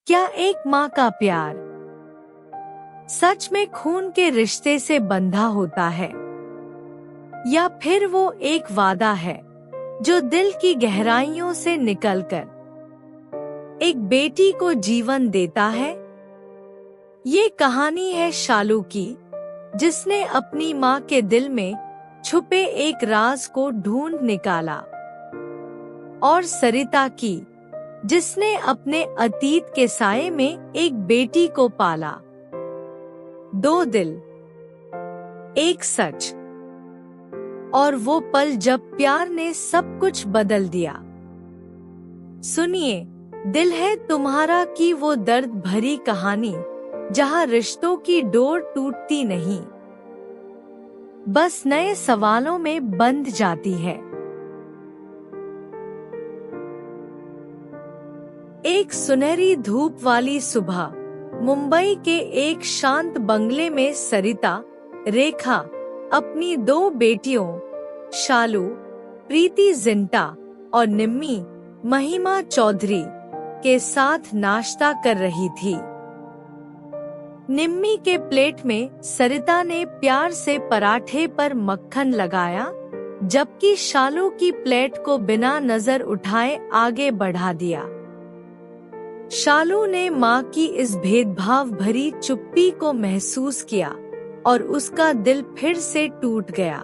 क्या एक माँ का प्यार सच में खून के रिश्ते से बंधा होता है, या फिर वो एक वादा है जो दिल की गहराइयों से निकलकर एक बेटी को जीवन देता है? ये कहानी है शालू की, जिसने अपनी माँ के दिल में छुपे एक राज को ढूंढ निकाला, और सरिता की, जिसने अपने अतीत के साये में एक बेटी को पाला। दो दिल, एक सच, और वो पल जब प्यार ने सब कुछ बदल दिया। सुनिए, दिल है तुम्हारा की वो दर्द भरी कहानी, जहां रिश्तों की डोर टूटती नहीं, बस नए सवालों में बंध जाती है। एक सुनहरी धूप वाली सुबह मुंबई के एक शांत बंगले में सरिता, रेखा अपनी दो बेटियों शालू, प्रीति जिंटा और निम्मी, महिमा चौधरी के साथ नाश्ता कर रही थी। निम्मी के प्लेट में सरिता ने प्यार से पराठे पर मक्खन लगाया, जबकि शालू की प्लेट को बिना नजर उठाए आगे बढ़ा दिया। शालू ने माँ की इस भेदभाव भरी चुप्पी को महसूस किया और उसका दिल फिर से टूट गया।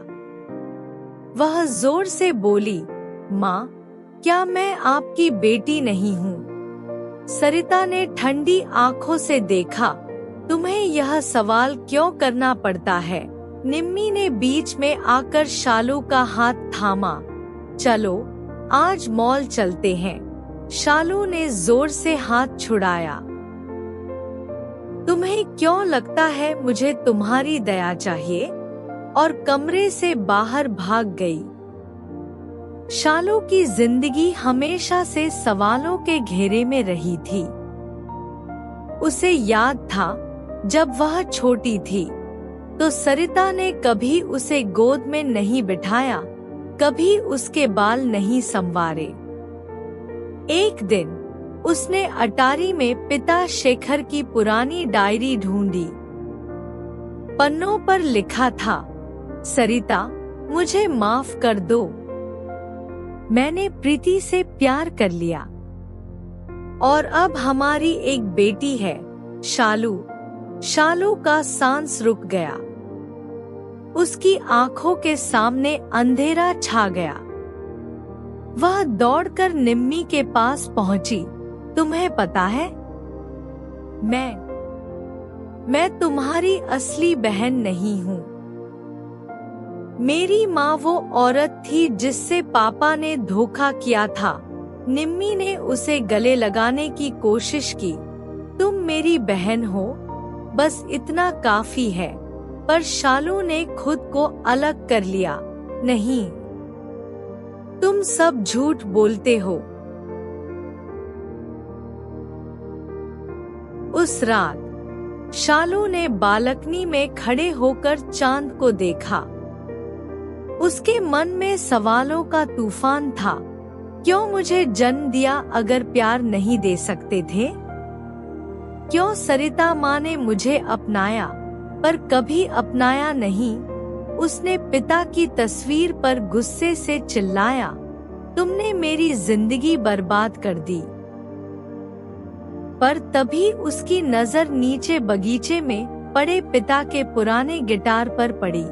वह जोर से बोली, माँ, क्या मैं आपकी बेटी नहीं हूँ? सरिता ने ठंडी आंखों से देखा, तुम्हें यह सवाल क्यों करना पड़ता है? निम्मी ने बीच में आकर शालू का हाथ थामा। चलो, आज मॉल चलते हैं। शालू ने जोर से हाथ छुड़ाया। तुम्हें क्यों लगता है मुझे तुम्हारी दया चाहिए? और कमरे से बाहर भाग गई। शालू की जिंदगी हमेशा से सवालों के घेरे में रही थी। उसे याद था, जब वह छोटी थी तो सरिता ने कभी उसे गोद में नहीं बिठाया, कभी उसके बाल नहीं संवारे। एक दिन उसने अटारी में पिता शेखर की पुरानी डायरी ढूंढी। पन्नों पर लिखा था, सरिता, मुझे माफ कर दो, मैंने प्रीति से प्यार कर लिया और अब हमारी एक बेटी है, शालू। शालू का सांस रुक गया। उसकी आंखों के सामने अंधेरा छा गया। वह दौड़कर निम्मी के पास पहुंची। तुम्हें पता है, मैं तुम्हारी असली बहन नहीं हूँ। मेरी माँ वो औरत थी जिससे पापा ने धोखा किया था। निम्मी ने उसे गले लगाने की कोशिश की। तुम मेरी बहन हो, बस इतना काफी है। पर शालू ने खुद को अलग कर लिया। नहीं, तुम सब झूठ बोलते हो। उस रात शालू ने बालकनी में खड़े होकर चांद को देखा। उसके मन में सवालों का तूफान था। क्यों मुझे जन्म दिया अगर प्यार नहीं दे सकते थे? क्यों सरिता माँ ने मुझे अपनाया पर कभी अपनाया नहीं? उसने पिता की तस्वीर पर गुस्से से चिल्लाया, तुमने मेरी जिंदगी बर्बाद कर दी। पर तभी उसकी नजर नीचे बगीचे में पड़े पिता के पुराने गिटार पर पड़ी।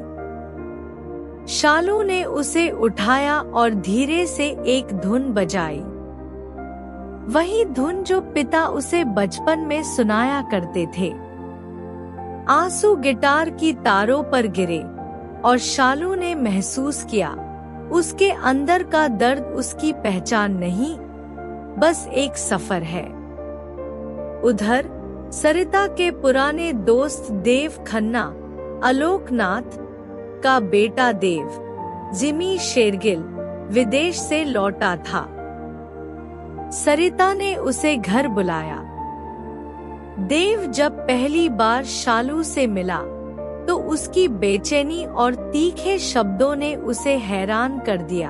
शालू ने उसे उठाया और धीरे से एक धुन बजाई। वही धुन जो पिता उसे बचपन में सुनाया करते थे। आंसू गिटार की तारों पर गिरे और शालू ने महसूस किया, उसके अंदर का दर्द उसकी पहचान नहीं, बस एक सफर है। उधर सरिता के पुराने दोस्त देव खन्ना, आलोकनाथ का बेटा देव, जिमी शेरगिल, विदेश से लौटा था। सरिता ने उसे घर बुलाया। देव जब पहली बार शालू से मिला तो उसकी बेचैनी और तीखे शब्दों ने उसे हैरान कर दिया।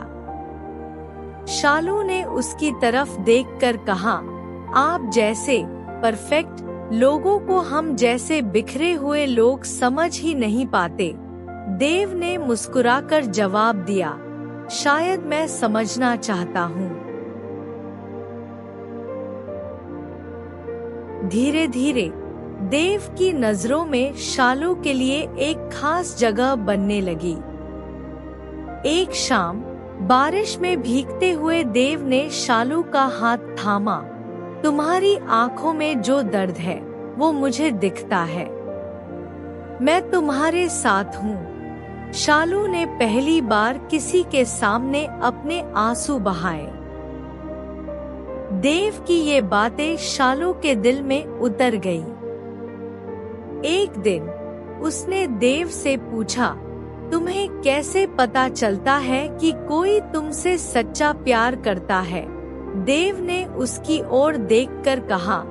शालू ने उसकी तरफ देखकर कहा, आप जैसे परफेक्ट लोगों को हम जैसे बिखरे हुए लोग समझ ही नहीं पाते। देव ने मुस्कुराकर जवाब दिया, शायद मैं समझना चाहता हूँ। धीरे धीरे देव की नजरों में शालू के लिए एक खास जगह बनने लगी। एक शाम बारिश में भीगते हुए देव ने शालू का हाथ थामा। तुम्हारी आंखों में जो दर्द है वो मुझे दिखता है, मैं तुम्हारे साथ हूँ। शालू ने पहली बार किसी के सामने अपने आंसू बहाए। देव की ये बातें शालू के दिल में उतर गई। एक दिन उसने देव से पूछा, तुम्हें कैसे पता चलता है कि कोई तुमसे सच्चा प्यार करता है? देव ने उसकी ओर देखकर कहा,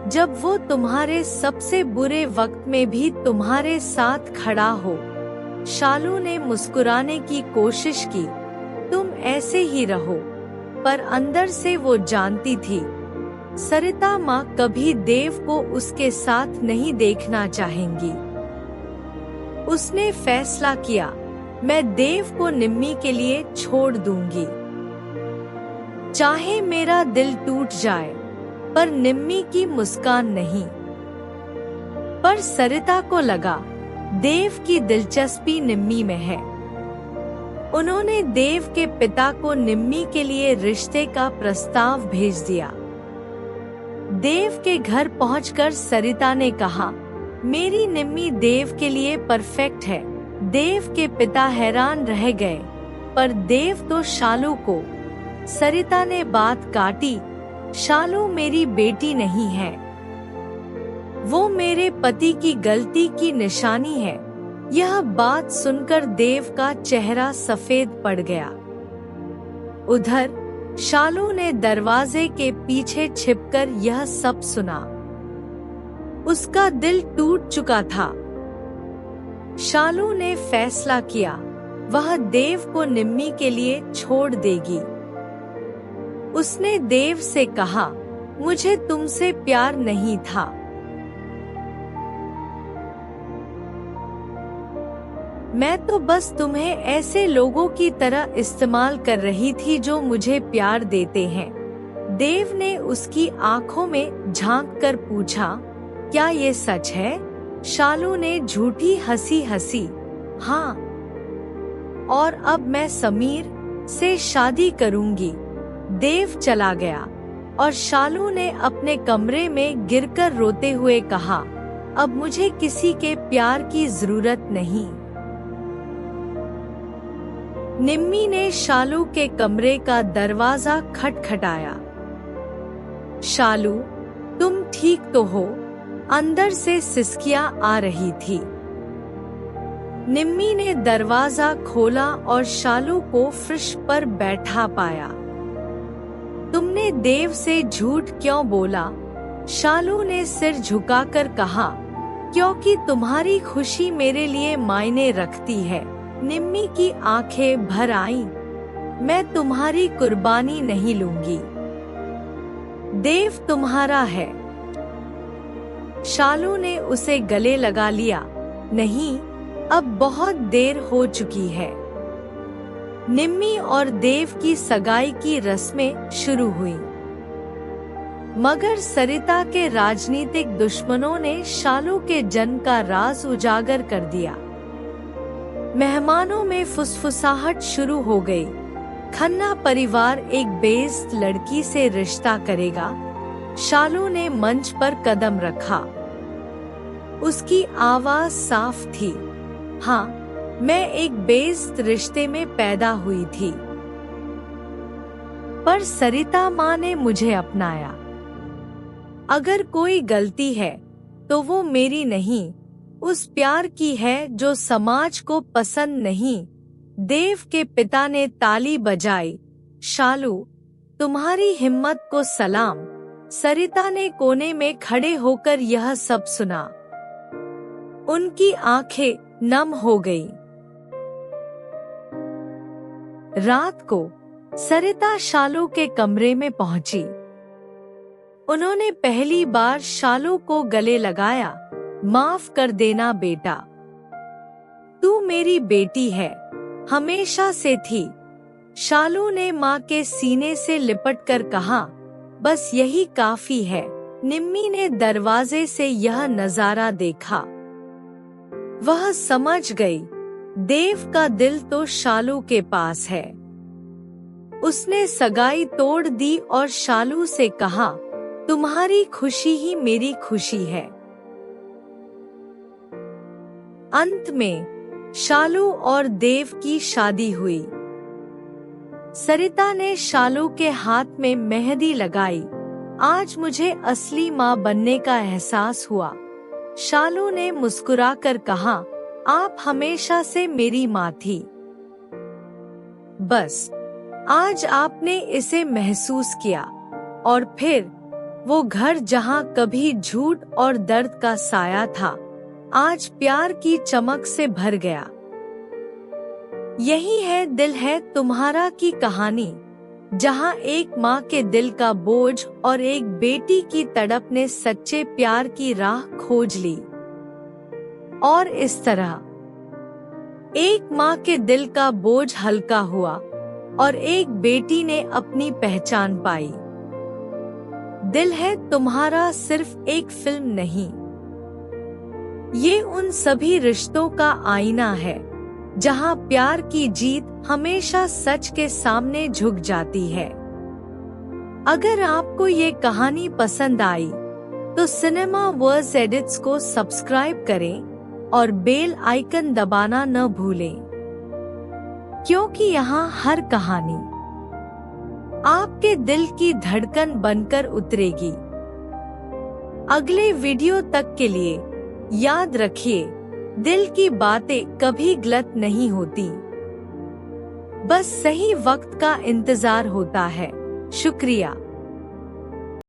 जब वो तुम्हारे सबसे बुरे वक्त में भी तुम्हारे साथ खड़ा हो। शालू ने मुस्कुराने की कोशिश की, तुम ऐसे ही रहो, पर अंदर से वो जानती थी सरिता माँ कभी देव को उसके साथ नहीं देखना चाहेंगी। उसने फैसला किया, मैं देव को निम्मी के लिए छोड़ दूंगी, चाहे मेरा दिल टूट जाए, पर निम्मी की मुस्कान नहीं। पर सरिता को लगा देव की दिलचस्पी निम्मी में है। उन्होंने देव के पिता को निम्मी के लिए रिश्ते का प्रस्ताव भेज दिया। देव के घर पहुंचकर सरिता ने कहा, मेरी निम्मी देव के लिए परफेक्ट है। देव के पिता हैरान रह गए, पर देव तो शालू को। सरिता ने बात काटी, शालू मेरी बेटी नहीं है, वो मेरे पति की गलती की निशानी है। यह बात सुनकर देव का चेहरा सफेद पड़ गया। उधर शालू ने दरवाजे के पीछे छिपकर यह सब सुना। उसका दिल टूट चुका था। शालू ने फैसला किया, वह देव को निम्मी के लिए छोड़ देगी। उसने देव से कहा, मुझे तुमसे प्यार नहीं था, मैं तो बस तुम्हें ऐसे लोगों की तरह इस्तेमाल कर रही थी जो मुझे प्यार देते हैं। देव ने उसकी आंखों में झांककर पूछा, क्या ये सच है? शालू ने झूठी हंसी हंसी, हाँ, और अब मैं समीर से शादी करूंगी। देव चला गया और शालू ने अपने कमरे में गिरकर रोते हुए कहा, अब मुझे किसी के प्यार की जरूरत नहीं। निम्मी ने शालू के कमरे का दरवाजा खटखटाया। शालू, तुम ठीक तो हो? अंदर से सिसकियां आ रही थी। निम्मी ने दरवाजा खोला और शालू को फर्श पर बैठा पाया। तुमने देव से झूठ क्यों बोला? शालू ने सिर झुकाकर कहा, क्योंकि तुम्हारी खुशी मेरे लिए मायने रखती है। निम्मी की आंखें भर आईं। मैं तुम्हारी कुर्बानी नहीं लूंगी। देव तुम्हारा है। शालू ने उसे गले लगा लिया। नहीं, अब बहुत देर हो चुकी है। निम्मी और देव की सगाई की रस्में शुरू हुई, मगर सरिता के राजनीतिक दुश्मनों ने शालू के जन्म का राज उजागर कर दिया। मेहमानों में फुसफुसाहट शुरू हो गई। खन्ना परिवार एक बेइज्जत लड़की से रिश्ता करेगा। शालू ने मंच पर कदम रखा। उसकी आवाज साफ थी, हाँ, मैं एक बेइज्जत रिश्ते में पैदा हुई थी, पर सरिता माँ ने मुझे अपनाया। अगर कोई गलती है तो वो मेरी नहीं, उस प्यार की है जो समाज को पसंद नहीं। देव के पिता ने ताली बजाई। शालू, तुम्हारी हिम्मत को सलाम। सरिता ने कोने में खड़े होकर यह सब सुना। उनकी आंखें नम हो गईं। रात को सरिता शालू के कमरे में पहुंची। उन्होंने पहली बार शालू को गले लगाया। माफ कर देना बेटा, तू मेरी बेटी है, हमेशा से थी। शालू ने माँ के सीने से लिपटकर कहा, बस यही काफी है। निम्मी ने दरवाजे से यह नजारा देखा। वह समझ गई, देव का दिल तो शालू के पास है। उसने सगाई तोड़ दी और शालू से कहा, तुम्हारी खुशी ही मेरी खुशी है। अंत में शालू और देव की शादी हुई। सरिता ने शालू के हाथ में मेहंदी लगाई। आज मुझे असली माँ बनने का एहसास हुआ। शालू ने मुस्कुराकर कहा, आप हमेशा से मेरी माँ थी। बस आज आपने इसे महसूस किया। और फिर वो घर जहाँ कभी झूठ और दर्द का साया था, आज प्यार की चमक से भर गया। यही है दिल है तुम्हारा की कहानी, जहाँ एक माँ के दिल का बोझ और एक बेटी की तड़प ने सच्चे प्यार की राह खोज ली। और इस तरह एक माँ के दिल का बोझ हल्का हुआ और एक बेटी ने अपनी पहचान पाई। दिल है तुम्हारा सिर्फ एक फिल्म नहीं, ये उन सभी रिश्तों का आईना है, जहां प्यार की जीत हमेशा सच के सामने झुक जाती है। अगर आपको ये कहानी पसंद आई तो सिनेमा वर्स एडिट्स को सब्सक्राइब करें और बेल आइकन दबाना न भूलें, क्योंकि यहाँ हर कहानी आपके दिल की धड़कन बनकर उतरेगी। अगले वीडियो तक के लिए याद रखिए, दिल की बातें कभी गलत नहीं होती, बस सही वक्त का इंतजार होता है। शुक्रिया।